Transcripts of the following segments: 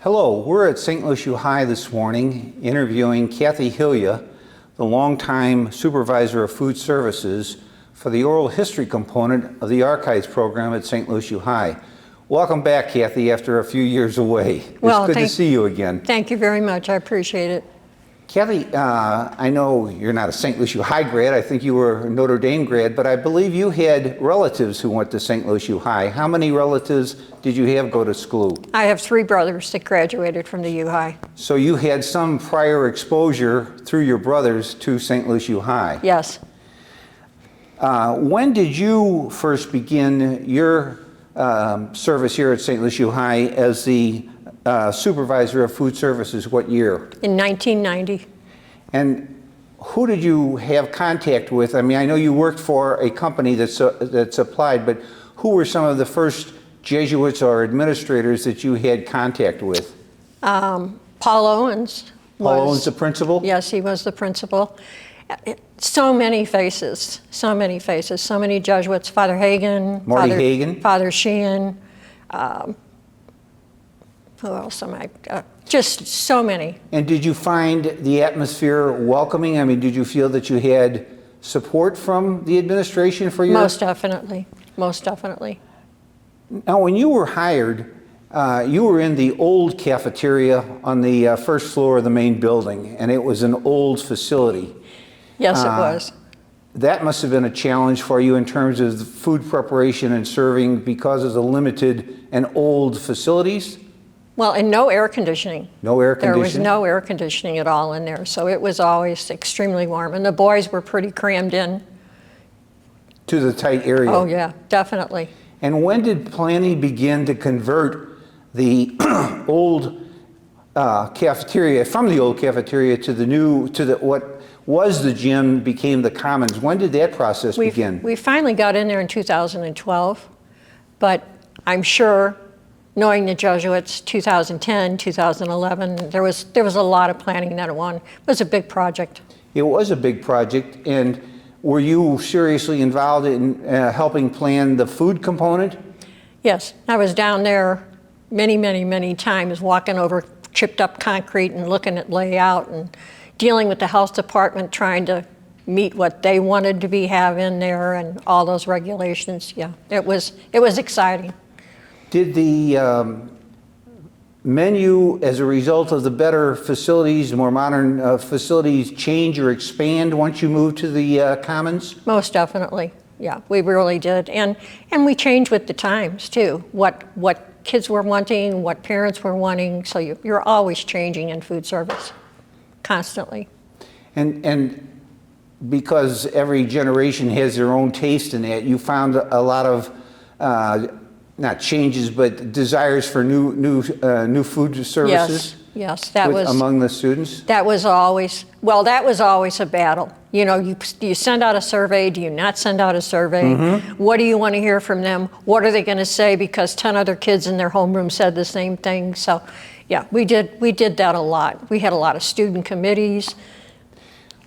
Hello, we're at St. Lucie High this morning interviewing Kathy Hylla, the longtime supervisor of food services for the oral history component of the archives program at St. Lucie High. Welcome back, Kathy, after a few years away. It's good to see you again. Thank you very much. I appreciate it. Kathy, I know you're not a St. Lucie High grad. I think you were a Notre Dame grad, but I believe you had relatives who went to St. Lucie High. How many relatives did you have go to SLUH? I have 3 brothers that graduated from the U High. So you had some prior exposure through your brothers to St. Lucie High. Yes. When did you first begin your service here at St. Lucie High as the supervisor of food services? What year? In 1990. And who did you have contact with? I mean, I know you worked for a company that supplied, but who were some of the first Jesuits or administrators that you had contact with? Paul Owens. Paul Owens, the principal? Yes, he was the principal. So many faces, so many faces, so many Jesuits. Father Hagen. Marty Hagen. Father Sheehan. Who else am I? Just so many. And did you find the atmosphere welcoming? I mean, did you feel that you had support from the administration for your... Most definitely, most definitely. Now, when you were hired, you were in the old cafeteria on the first floor of the main building, and it was an old facility. Yes, it was. That must have been a challenge for you in terms of the food preparation and serving because of the limited and old facilities? Well, and no air conditioning. No air conditioning? There was no air conditioning at all in there, so it was always extremely warm. And the boys were pretty crammed in. To the tight area? Oh, yeah, definitely. And when did planning begin to convert the old cafeteria, from the old cafeteria to the new, what was the gym became the commons? When did that process begin? We finally got in there in 2012, but I'm sure, knowing the Jesuits, 2010, 2011, there was a lot of planning that one. It was a big project. It was a big project, and were you seriously involved in helping plan the food component? Yes, I was down there many, many, many times, walking over chipped up concrete and looking at layout and dealing with the health department, trying to meet what they wanted to have in there and all those regulations. Yeah, it was exciting. Did the menu, as a result of the better facilities, more modern facilities, change or expand once you moved to the commons? Most definitely, yeah, we really did. And we changed with the times too, what kids were wanting, what parents were wanting, so you're always changing in food service, constantly. And because every generation has their own taste in that, you found a lot of not changes, but desires for new food services? Yes, that was among the students? That was always a battle. You know, do you send out a survey? Do you not send out a survey? Mm-hmm. What do you want to hear from them? What are they going to say because 10 other kids in their homeroom said the same thing? So, yeah, we did that a lot. We had a lot of student committees.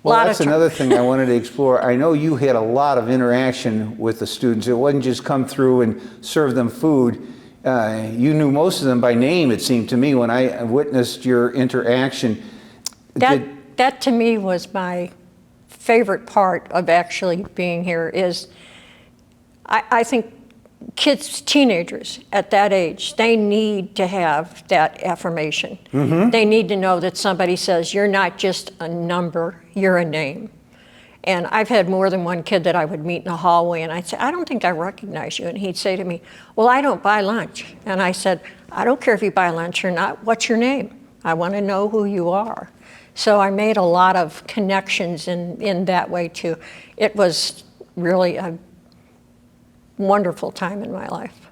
Well, that's another thing I wanted to explore. I know you had a lot of interaction with the students. It wasn't just come through and serve them food. You knew most of them by name, it seemed to me, when I witnessed your interaction. That to me was my favorite part of actually being here is I think kids, teenagers at that age, they need to have that affirmation. Mm-hmm. They need to know that somebody says, you're not just a number, you're a name. And I've had more than one kid that I would meet in the hallway and I'd say, I don't think I recognize you. And he'd say to me, well, I don't buy lunch. And I said, I don't care if you buy lunch or not, what's your name? I want to know who you are. So I made a lot of connections in that way too. It was really a wonderful time in my life.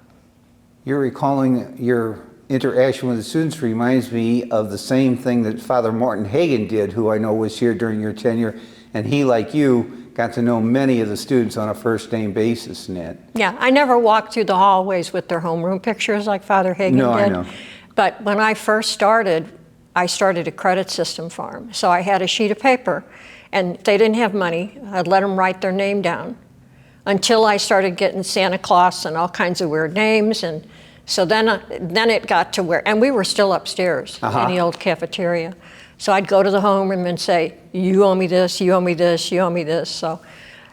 You're recalling your interaction with the students reminds me of the same thing that Father Martin Hagen did, who I know was here during your tenure, and he, like you, got to know many of the students on a first-name basis in that. Yeah, I never walked through the hallways with their homeroom pictures like Father Hagen did. I know. But when I first started, I started a credit system for them. So I had a sheet of paper, and if they didn't have money, I'd let them write their name down until I started getting Santa Claus and all kinds of weird names, and So then it got to where, and we were still upstairs in the old cafeteria. So I'd go to the homeroom and say, you owe me this, you owe me this, you owe me this. So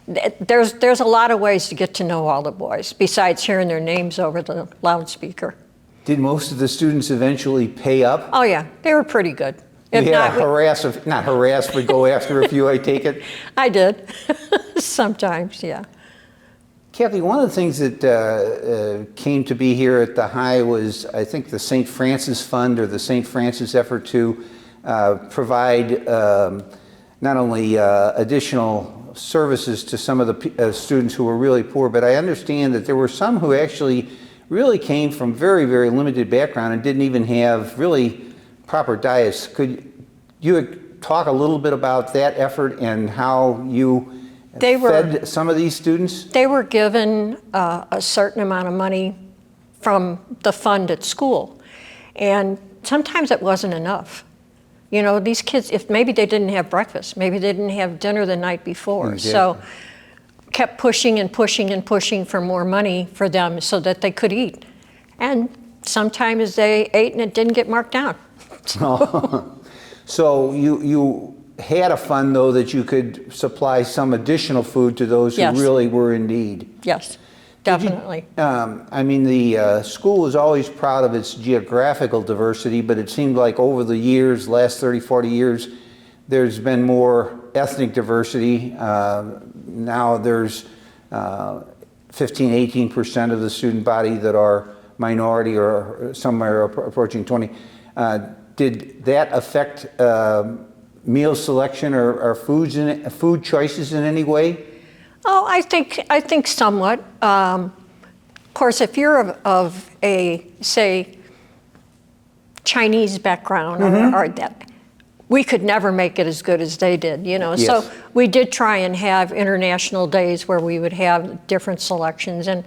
there's a lot of ways to get to know all the boys, besides hearing their names over the loudspeaker. Did most of the students eventually pay up? Oh yeah, they were pretty good. If you had to not harass, but go after a few, I take it? I did, sometimes, yeah. Kathy, one of the things that came to be here at the high was, I think, the St. Francis Fund, or the St. Francis effort to provide not only additional services to some of the students who were really poor, but I understand that there were some who actually really came from very, very limited background and didn't even have really proper diets. Could you talk a little bit about that effort and how you fed some of these students? They were given a certain amount of money from the fund at school, and sometimes it wasn't enough. You know, these kids, if maybe they didn't have breakfast, maybe they didn't have dinner the night before. Exactly. So kept pushing and pushing and pushing for more money for them so that they could eat. And sometimes they ate and it didn't get marked down. So you had a fund, though, that you could supply some additional food to those who really were in need. Yes, definitely. I mean, the school was always proud of its geographical diversity, but it seemed like over the years, last 30, 40 years, there's been more ethnic diversity. Now there's 15, 18% of the student body that are minority, or somewhere approaching 20. Did that affect meal selection or food choices in any way? Oh, I think somewhat. Of course, if you're of a, say, Chinese background, or that, we could never make it as good as they did, you know. Yes. So we did try and have international days where we would have different selections, and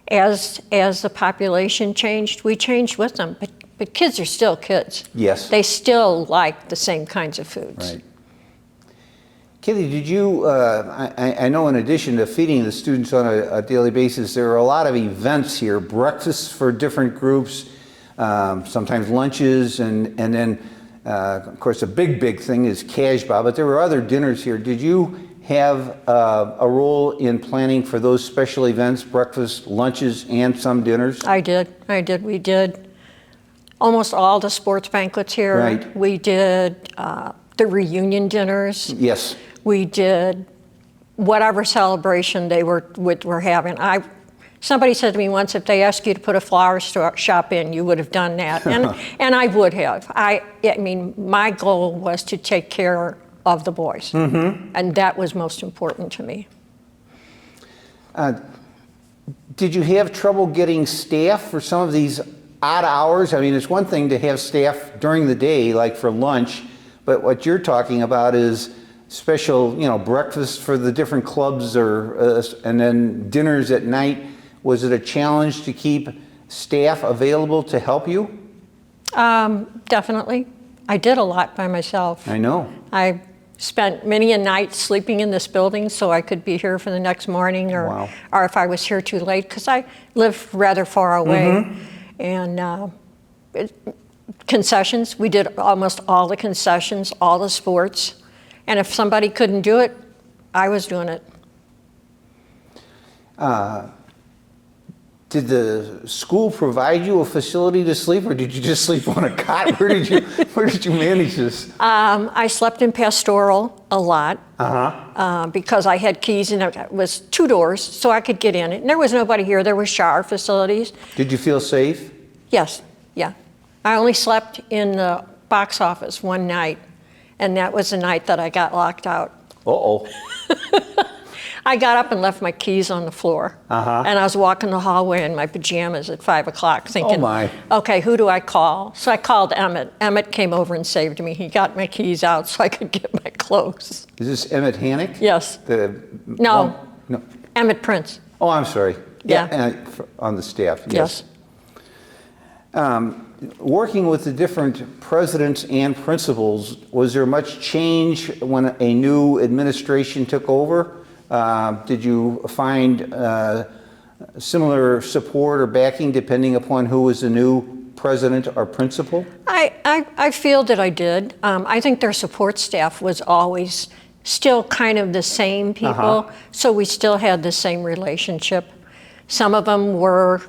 as the population changed, we changed with them. But kids are still kids. Yes. They still like the same kinds of foods. Right. Kitty, did you, I know in addition to feeding the students on a daily basis, there are a lot of events here, breakfasts for different groups, sometimes lunches, and then, of course, a big thing is Kashba, but there were other dinners here. Did you have a role in planning for those special events, breakfasts, lunches, and some dinners? I did. We did almost all the sports banquets here. Right. We did the reunion dinners. Yes. We did whatever celebration they were having. Somebody said to me once, if they asked you to put a flower shop in, you would have done that, and I would have. I mean, my goal was to take care of the boys, and that was most important to me. Did you have trouble getting staff for some of these odd hours? I mean, it's one thing to have staff during the day, like for lunch, but what you're talking about is special, you know, breakfast for the different clubs, or and then dinners at night. Was it a challenge to keep staff available to help you? Definitely. I did a lot by myself. I know. I spent many a night sleeping in this building so I could be here for the next morning, or if I was here too late, because I live rather far away. And concessions, we did almost all the concessions, all the sports. And if somebody couldn't do it, I was doing it. Did the school provide you a facility to sleep, or did you just sleep on a cot? Where did you manage this? I slept in pastoral a lot because I had keys, and it was 2 doors, so I could get in it. And there was nobody here. There were shower facilities. Did you feel safe? Yes, yeah. I only slept in the box office one night, and that was the night that I got locked out. Uh-oh. I got up and left my keys on the floor, and I was walking the hallway in my pajamas at 5 o'clock thinking, okay, who do I call? So I called Emmett. Emmett came over and saved me. He got my keys out so I could get my clothes. Is this Emmett Hannick? Yes. No. Emmett Prince. Oh, I'm sorry. Yeah. On the staff, yes. Working with the different presidents and principals, was there much change when a new administration took over? Did you find similar support or backing depending upon who was the new president or principal? I feel that I did. I think their support staff was always still kind of the same people, so we still had the same relationship. Some of them were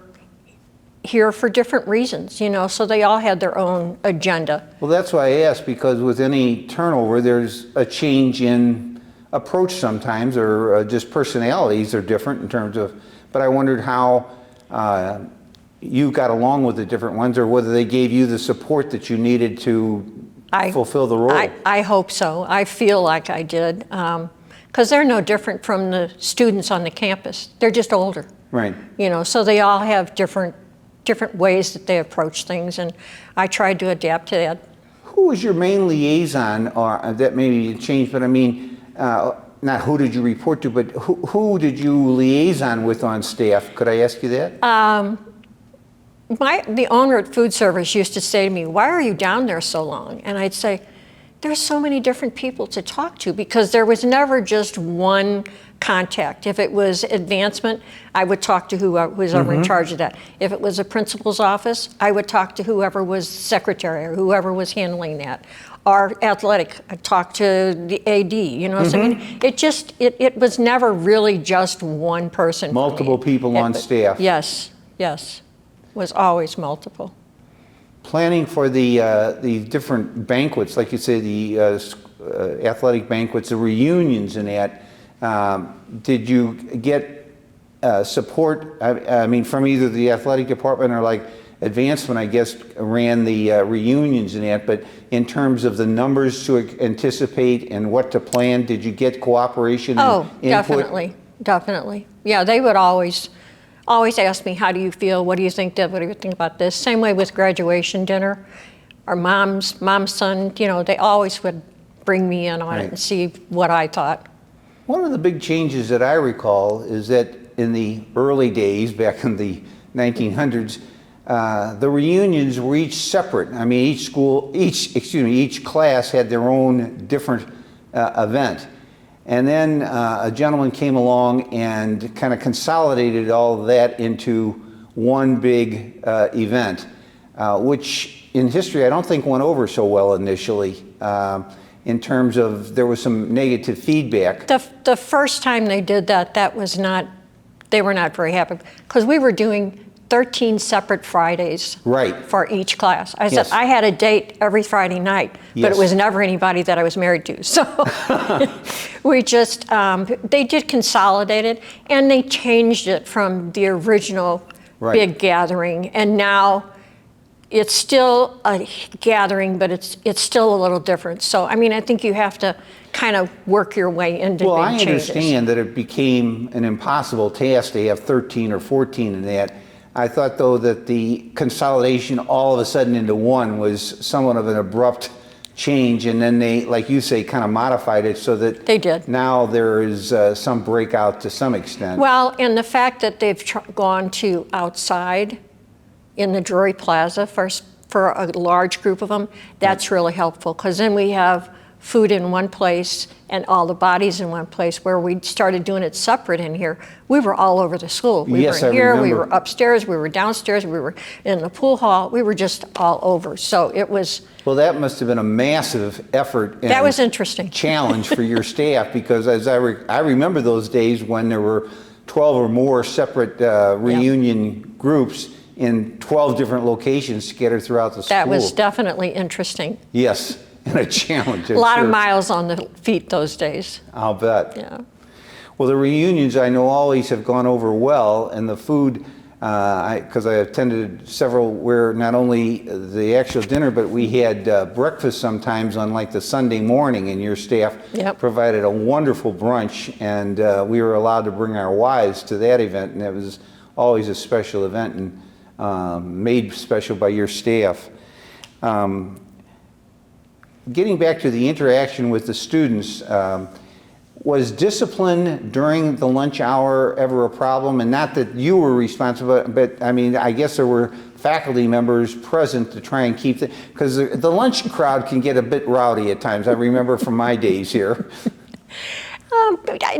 here for different reasons, you know, so they all had their own agenda. Well, that's why I asked, because with any turnover, there's a change in approach sometimes, or just personalities are different in terms of, but I wondered how you got along with the different ones, or whether they gave you the support that you needed to fulfill the role. I hope so. I feel like I did, because they're no different from the students on the campus. They're just older. Right. You know, so they all have different ways that they approach things, and I tried to adapt to that. Who was your main liaison, or that maybe changed, but I mean, not who did you report to, but who did you liaison with on staff? Could I ask you that? The owner at food service used to say to me, "Why are you down there so long?" And I'd say, "There's so many different people to talk to," because there was never just one contact. If it was advancement, I would talk to whoever was ever in charge of that. If it was a principal's office, I would talk to whoever was secretary or whoever was handling that. Or athletic, I'd talk to the AD, you know, so I mean, it was never really just one person. Multiple people on staff. Yes, yes, was always multiple. Planning for the different banquets, like you say, the athletic banquets, the reunions and that, did you get support, I mean, from either the athletic department or like advancement, I guess, ran the reunions and that, but in terms of the numbers to anticipate and what to plan, did you get cooperation and input? Definitely. Yeah, they would always ask me, "How do you feel? What do you think, Deb? What do you think about this?" Same way with graduation dinner. Our mom's son, you know, they always would bring me in on it and see what I thought. One of the big changes that I recall is that in the early days, back in the 1900s, the reunions were each separate. I mean, each class had their own different event. And then a gentleman came along and kind of consolidated all of that into one big event, which in history I don't think went over so well initially. In terms of, there was some negative feedback. The first time they did that, they were not very happy, because we were doing 13 separate Fridays for each class. I said I had a date every Friday night, but it was never anybody that I was married to. So we just, they did consolidate it, and they changed it from the original big gathering, and now it's still a gathering, but it's still a little different. So, I mean, I think you have to kind of work your way into big changes. Well, I understand that it became an impossible task to have 13 or 14 in that. I thought, though, that the consolidation all of a sudden into one was somewhat of an abrupt change, and then they, like you say, kind of modified it so that they did. Now there is some breakout to some extent. Well, and the fact that they've gone to outside in the Drury Plaza for a large group of them, that's really helpful, because then we have food in one place and all the bodies in one place. Where we started doing it separate in here, we were all over the school. We were in here, we were upstairs, we were downstairs, we were in the pool hall, we were just all over. So it was... Well, that must have been a massive effort and that was interesting. Challenge for your staff, because as I remember those days when there were 12 or more separate reunion groups in 12 different locations scattered throughout the school. That was definitely interesting. Yes, and a challenge. A lot of miles on the feet those days. I'll bet. Yeah. Well, the reunions I know always have gone over well, and the food, because I attended several where not only the actual dinner, but we had breakfast sometimes on like the Sunday morning, and your staff provided a wonderful brunch, and we were allowed to bring our wives to that event, and it was always a special event and made special by your staff. Getting back to the interaction with the students, was discipline during the lunch hour ever a problem? And not that you were responsible, but I mean, I guess there were faculty members present to try and keep because the lunch crowd can get a bit rowdy at times. I remember from my days here.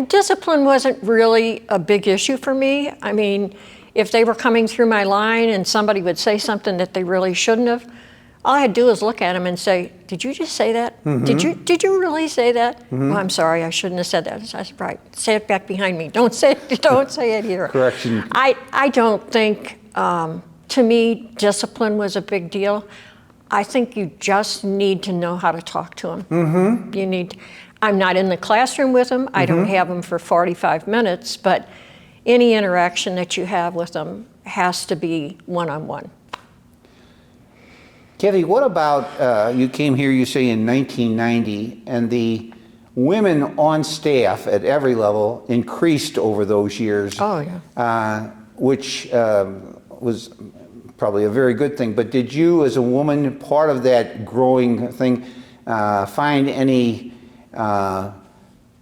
Discipline wasn't really a big issue for me. I mean, if they were coming through my line and somebody would say something that they really shouldn't have, all I had to do was look at them and say, "Did you just say that? Did you really say that? Oh, I'm sorry, I shouldn't have said that." I said, "Right, say it back behind me. Don't say it here." Correction. I don't think, to me, discipline was a big deal. I think you just need to know how to talk to them. You need. I'm not in the classroom with them. I don't have them for 45 minutes, but any interaction that you have with them has to be one-on-one. Kathy, what about, you came here, you say, in 1990, and the women on staff at every level increased over those years. Oh, yeah. Which was probably a very good thing. But did you, as a woman, part of that growing thing, find any,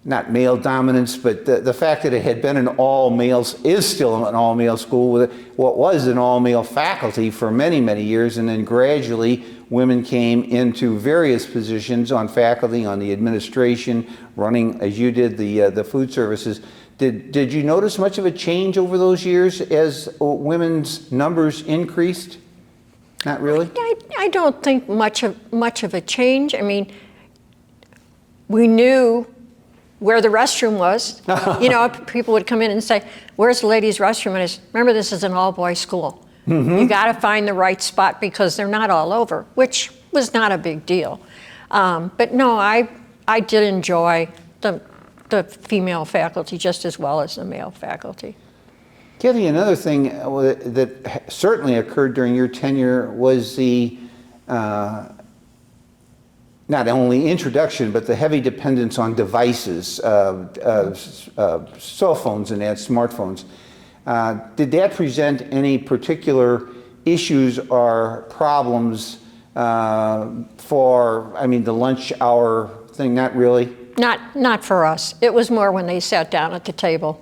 not male dominance, but the fact that it had been an all-males, is still an all-male school with what was an all-male faculty for many, many years, and then gradually women came into various positions on faculty, on the administration, running, as you did, the food services. Did you notice much of a change over those years as women's numbers increased? Not really? I don't think much of a change. I mean, we knew where the restroom was. You know, people would come in and say, "Where's the ladies' restroom?" And I said, "Remember, this is an all-boys school. You got to find the right spot because they're not all over," which was not a big deal. But no, I did enjoy the female faculty just as well as the male faculty. Kathy, another thing that certainly occurred during your tenure was the not only introduction, but the heavy dependence on devices, cell phones and smartphones. Did that present any particular issues or problems for, I mean, the lunch hour thing? Not really? Not for us. It was more when they sat down at the table.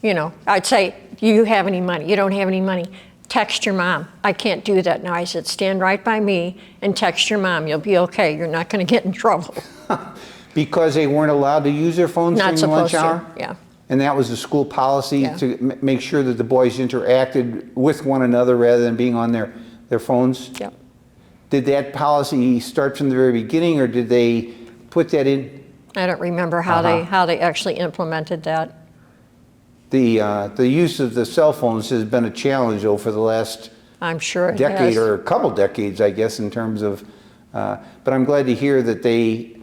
You know, I'd say, "Do you have any money? You don't have any money. Text your mom." "I can't do that now." I said, "Stand right by me and text your mom. You'll be okay. You're not going to get in trouble." Because they weren't allowed to use their phones during the lunch hour? Yeah. And that was the school policy to make sure that the boys interacted with one another rather than being on their phones? Yep. Did that policy start from the very beginning, or did they put that in? I don't remember how they actually implemented that. The use of the cell phones has been a challenge, though, for the last I'm sure it decade has. or a couple decades, I guess, in terms of. But I'm glad to hear that the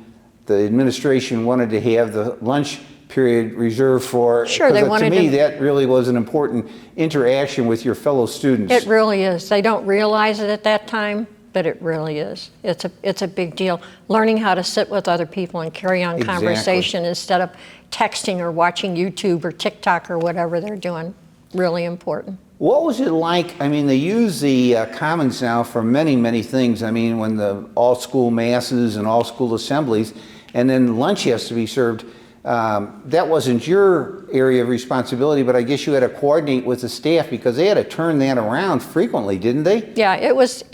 administration wanted to have the lunch period reserved for. Sure, they wanted to me, that really was an important interaction with your fellow students. It really is. They don't realize it at that time, but it really is. It's a big deal. Learning how to sit with other people and carry on conversation instead of texting or watching YouTube or TikTok or whatever they're doing. Really important. What was it like? I mean, they use the Commons now for many, many things. I mean, when the all-school masses and all-school assemblies, and then lunch has to be served. That wasn't your area of responsibility, but I guess you had to coordinate with the staff because they had to turn that around frequently, didn't they? Yeah, it was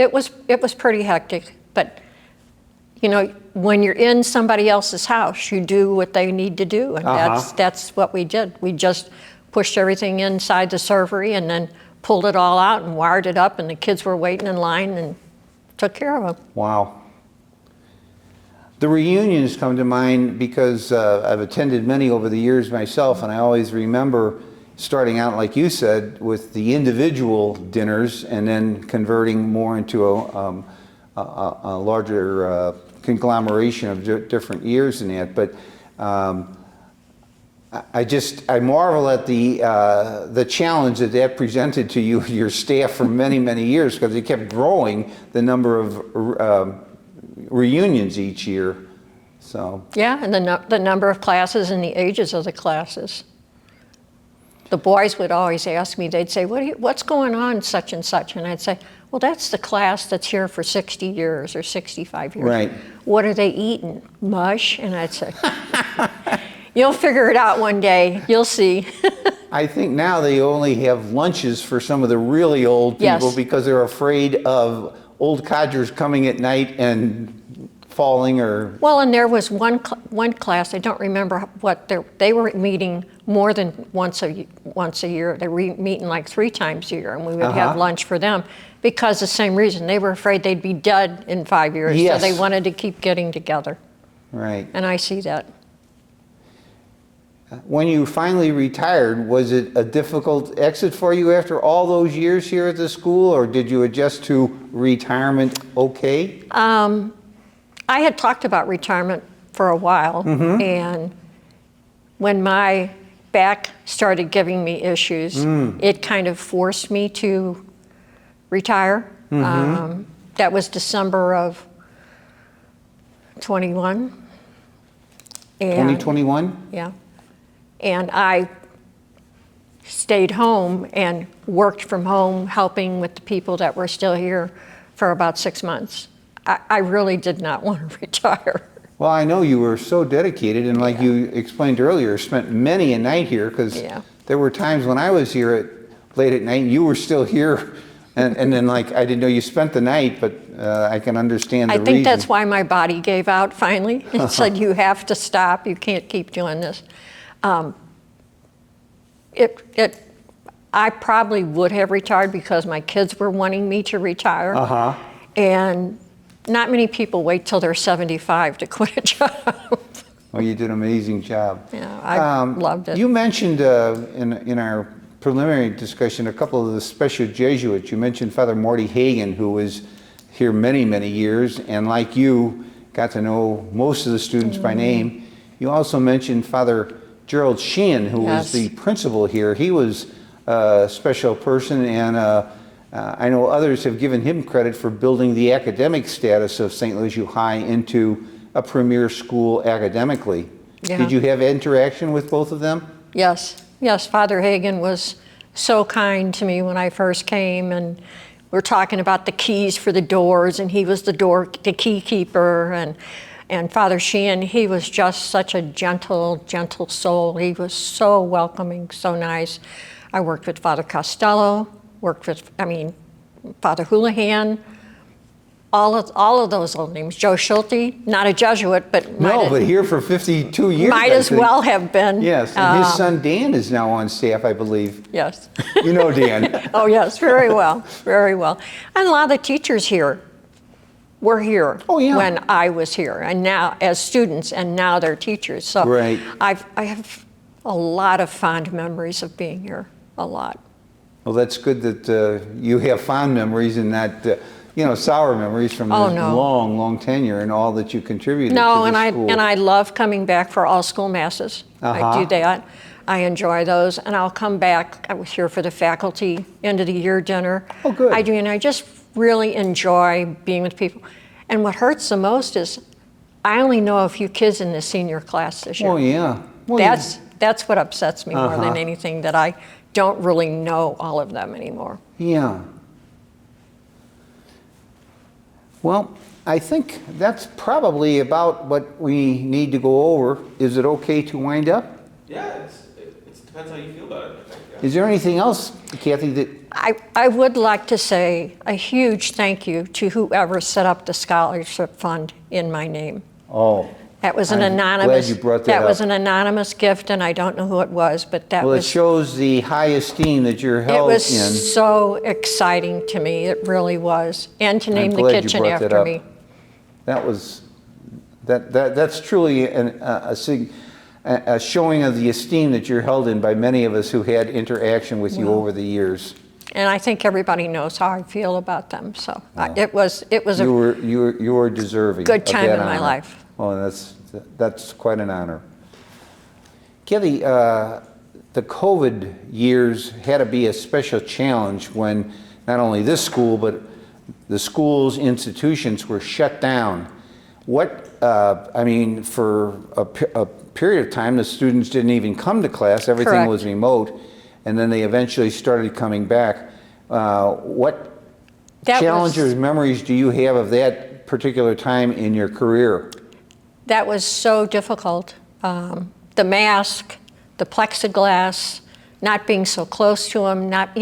pretty hectic. But you know, when you're in somebody else's house, you do what they need to do, and that's what we did. We just pushed everything inside the servery and then pulled it all out and wired it up, and the kids were waiting in line and took care of them. Wow. The reunions come to mind because I've attended many over the years myself, and I always remember starting out, like you said, with the individual dinners and then converting more into a larger conglomeration of different years in that. But I marvel at the challenge that presented to you, your staff, for many, many years, because they kept growing the number of reunions each year. So yeah, and the number of classes and the ages of the classes. The boys would always ask me, they'd say, "What's going on such and such?" And I'd say, "Well, that's the class that's here for 60 years or 65 years. Right. What are they eating? Mush?" And I'd say, "You'll figure it out one day. You'll see." I think now they only have lunches for some of the really old people because they're afraid of old codgers coming at night and falling or? Well, and there was one class, I don't remember what, they were meeting more than once a year. They were meeting like 3 times a year, and we would have lunch for them because the same reason. They were afraid they'd be dead in 5 years, Yes. so they wanted to keep getting together. Right. And I see that. When you finally retired, was it a difficult exit for you after all those years here at the school, or did you adjust to retirement okay? I had talked about retirement for a while, and when my back started giving me issues, it kind of forced me to retire. That was December of 21. 2021? Yeah. And I stayed home and worked from home, helping with the people that were still here for about 6 months. I really did not want to retire. Well, I know you were so dedicated, and like you explained earlier, spent many a night here, because there were times when I was here late at night and you were still here, and then like I didn't know you spent the night, but I can understand the reason. I think that's why my body gave out finally. It said, you have to stop, you can't keep doing this. I probably would have retired because my kids were wanting me to retire. And not many people wait till they're 75 to quit a job. Well, you did an amazing job. Yeah, I loved it. You mentioned in our preliminary discussion a couple of the special Jesuits. You mentioned Father Morty Hagen, who was here many, many years, and like you, got to know most of the students by name. You also mentioned Father Gerald Sheehan, who was the principal here. He was a special person, and I know others have given him credit for building the academic status of St. Louis U High into a premier school academically. Did you have interaction with both of them? Yes, yes. Father Hagen was so kind to me when I first came, and we're talking about the keys for the doors, and he was the key keeper, and Father Sheehan, he was just such a gentle soul. He was so welcoming, so nice. I worked with Father Costello, Father Houlihan, all of those old names. Joe Schulte, not a Jesuit, but but here for 52 years. Might as well have been. Yes, and his son Dan is now on staff, I believe. Yes. You know Dan. Oh yes, very well, very well. And a lot of the teachers here were here when I was here, and now as students, and now they're teachers. So I have a lot of fond memories of being here, a lot. Well, that's good that you have fond memories and not, sour memories from this long tenure and all that you contributed to the school. And I love coming back for all school masses. I do that. I enjoy those, and I'll come back. I was here for the faculty end of the year dinner. Oh, good. I do, and I just really enjoy being with people. And what hurts the most is I only know a few kids in the senior class this year. Oh, yeah. Well, that's what upsets me more than anything, that I don't really know all of them anymore. Yeah. Well, I think that's probably about what we need to go over. Is it okay to wind up? Yeah, it depends how you feel about it, I think. Yeah. Is there anything else, Kathy, that... I would like to say a huge thank you to whoever set up the scholarship fund in my name. Oh, that was an anonymous. Glad you brought that up. Was an anonymous gift, and I don't know who it was, but that was. Well, it shows the high esteem that you're held in. It was so exciting to me. It really was, and to name the kitchen after me. That's truly a showing of the esteem that you're held in by many of us who had interaction with you over the years. And I think everybody knows how I feel about them. So it was you were deserving. Good time of that in my honor. life. Oh, that's quite an honor. Kathy, the COVID years had to be a special challenge when not only this school but the schools, institutions were shut down. For a period of time, the students didn't even come to class. Everything was remote, and then they eventually started coming back. What challenges, memories do you have of that particular time in your career? That was so difficult. The mask, the plexiglass, not being so close to them, not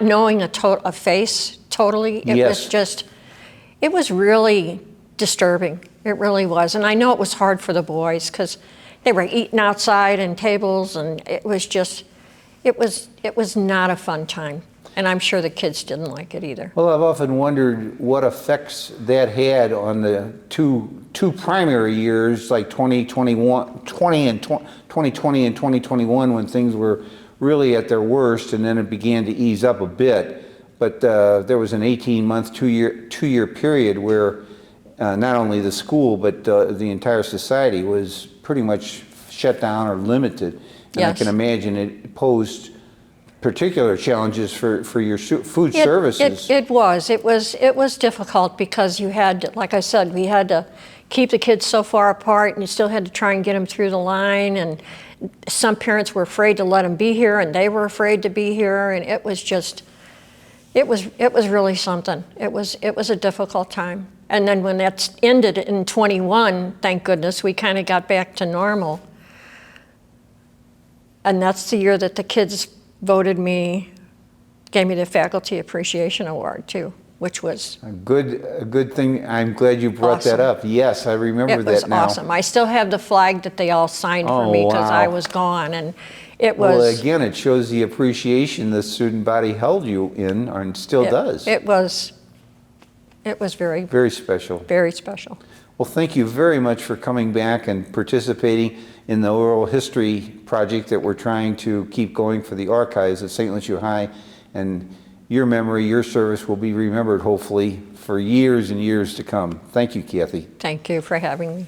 knowing a face totally. It was really disturbing. It really was. And I know it was hard for the boys because they were eating outside and tables, and it was just, it was not a fun time. And I'm sure the kids didn't like it either. Well, I've often wondered what effects that had on the two primary years, like 2020 and 2021, when things were really at their worst, and then it began to ease up a bit. But there was an 18-month, two-year period where not only the school but the entire society was pretty much shut down or limited. And Yes. I can imagine it posed particular challenges for your food services. It was difficult because you had, like I said, we had to keep the kids so far apart, and you still had to try and get them through the line. And some parents were afraid to let them be here, and they were afraid to be here, and it was just, it was really something. It was a difficult time. And then when that ended in 21, thank goodness, we kind of got back to normal. And that's the year that the kids gave me the Faculty Appreciation Award too, which was a good thing. I'm glad you brought awesome. that up. Yes, I remember that now. It was awesome. I still have the flag that they all signed for Oh, me because wow. I was gone, and it Well, was. again, it shows the appreciation the student body held you in, and still does. It was very, Very special. very special. Well, thank you very much for coming back and participating in the oral history project that we're trying to keep going for the archives at St. Lucia High. And your memory, your service will be remembered, hopefully, for years and years to come. Thank you, Kathy. Thank you for having me.